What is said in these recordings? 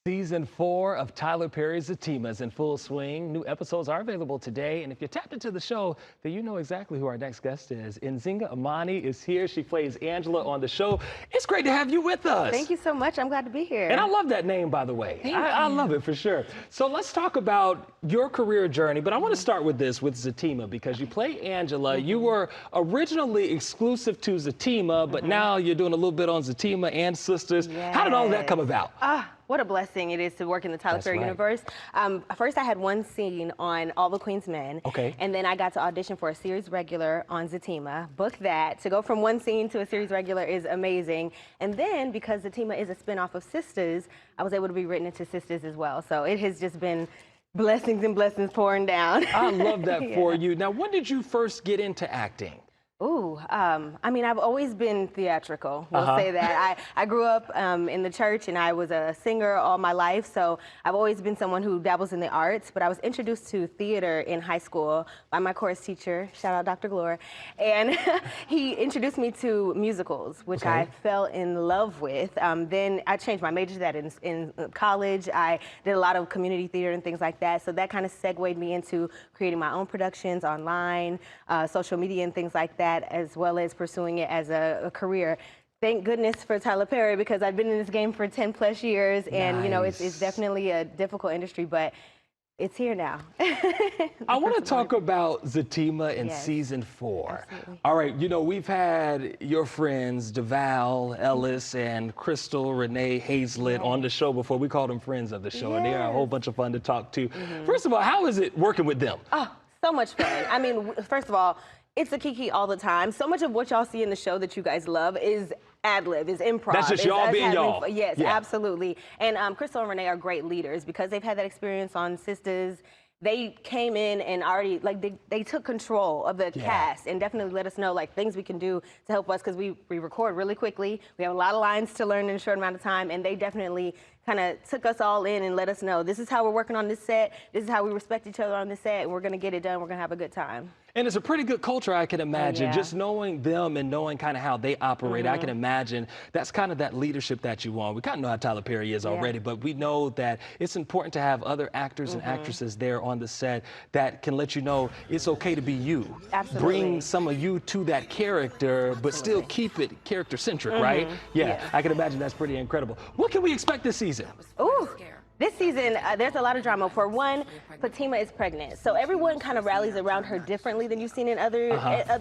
Season 4 of Tyler Perry's Zatima is in full swing. New episodes are available today. And if you're tapped into the show, then you know exactly who our next guest is. Nzinga Imani is here. She plays Angela on the show. It's great to have you with us. Thank you so much. I'm glad to be here. And I love that name, by the way. I love it for sure. So let's talk about your career journey. But I want to start with this, with Zatima, because you play Angela. You were originally exclusive to Zatima, but now you're doing a little bit on Zatima and Sistas. Yes. How did all that come about? What a blessing it is to work in the Tyler Perry universe. First, I had one scene on All the Queen's Men. Okay. And then I got to audition for a series regular on Zatima. Booked that. To go from one scene to a series regular is amazing. And then, because Zatima is a spinoff of Sistas, I was able to be written into Sistas as well. So it has just been blessings and blessings pouring down. I love that for you. Now, when did you first get into acting? I mean, I've always been theatrical, we'll say that. I grew up in the church, and I was a singer all my life, so I've always been someone who dabbles in the arts, but I was introduced to theater in high school by my chorus teacher, shout out Dr. Glore, and he introduced me to musicals, which I fell in love with. Then I changed my major to that in college. I did a lot of community theater and things like that, so that kind of segued me into creating my own productions online, social media and things like that, as well as pursuing it as a career. Thank goodness for Tyler Perry, because I've been in this game for 10+ years, and you know, it's definitely a difficult industry, but it's here now. I want to talk about Zatima in season 4. Absolutely. All right, you know, we've had your friends, DeVal, Ellis, and Crystal, Renee, Hazlett on the show before. We call them friends of the show, and they are a whole bunch of fun to talk to. First of all, how is it working with them? Oh, so much fun. I mean, first of all, it's a kiki all the time. So much of what y'all see in the show that you guys love is ad-lib, is improv. That's just y'all being y'all. Yes, absolutely. And Crystal and Renee are great leaders because they've had that experience on Sistas. They came in and already, like, they took control of the cast and definitely let us know, like, things we can do to help us, because we record really quickly. We have a lot of lines to learn in a short amount of time, and they definitely kind of took us all in and let us know, this is how we're working on this set, this is how we respect each other on this set, and we're going to get it done, we're going to have a good time. And it's a pretty good culture, I can imagine. Just knowing them and knowing kind of how they operate, I can imagine that's kind of that leadership that you want. We kind of know how Tyler Perry is already, but we know that it's important to have other actors and actresses there on the set that can let you know it's okay to be you. Absolutely. Bring some of you to that character, but still keep it character-centric, right? Yeah, I can imagine that's pretty incredible. What can we expect this season? Ooh. This season, there's a lot of drama. For one, Fatima is pregnant, so everyone kind of rallies around her differently than you've seen in other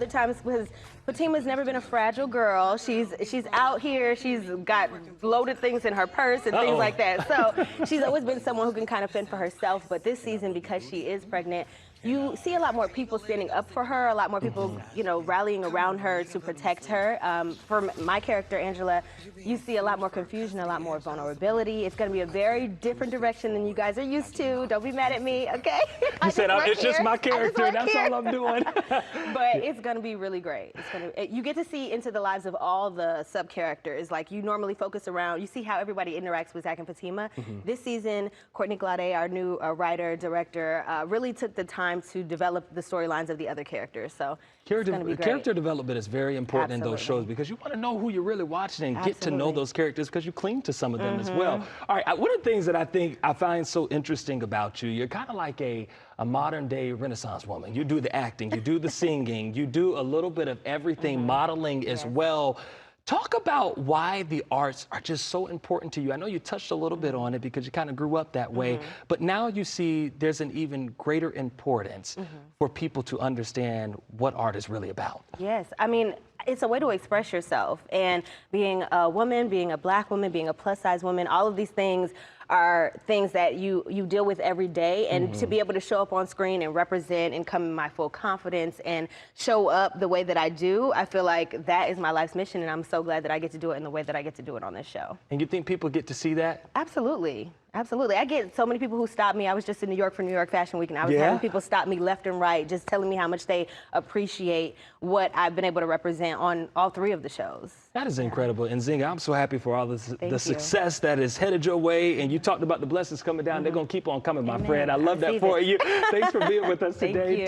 times, because Fatima's never been a fragile girl. She's out here. She's got loaded things in her purse and things like that. So she's always been someone who can kind of fend for herself. But this season, because she is pregnant, you see a lot more people standing up for her, a lot more people, you know, rallying around her to protect her. For my character, Angela, you see a lot more confusion, a lot more vulnerability. It's going to be a very different direction than you guys are used to. Don't be mad at me, okay? You said it's just my character, that's all I'm doing. But it's going to be really great. You get to see into the lives of all the sub-characters. Like, you normally focus around, you see how everybody interacts with Zach and Fatima. This season, Courtney Glade, our new writer, director, really took the time to develop the storylines of the other characters. So it's going to be great. Character development is very important in those shows, because you want to know who you're really watching and get to know those characters, because you cling to some of them as well. All right, one of the things that I find so interesting about you, you're kind of like a modern day Renaissance woman. You do the acting, you do the singing, you do a little bit of everything, modeling as well. Talk about why the arts are just so important to you. I know you touched a little bit on it because you kind of grew up that way, but now you see there's an even greater importance for people to understand what art is really about. Yes, I mean, it's a way to express yourself, and being a woman, being a Black woman, being a plus-size woman, all of these things are things that you deal with every day, and to be able to show up on screen and represent and come in my full confidence and show up the way that I do, I feel like that is my life's mission, and I'm so glad that I get to do it in the way that I get to do it on this show. And you think people get to see that? Absolutely. Absolutely. I get so many people who stop me. I was just in New York for New York Fashion Week, and I was having people stop me left and right, just telling me how much they appreciate what I've been able to represent on all 3 of the shows. That is incredible. And Nzinga, I'm so happy for all the success that is headed your way. And you talked about the blessings coming down. They're going to keep on coming, my friend. I love that for you. Thanks for being with us today.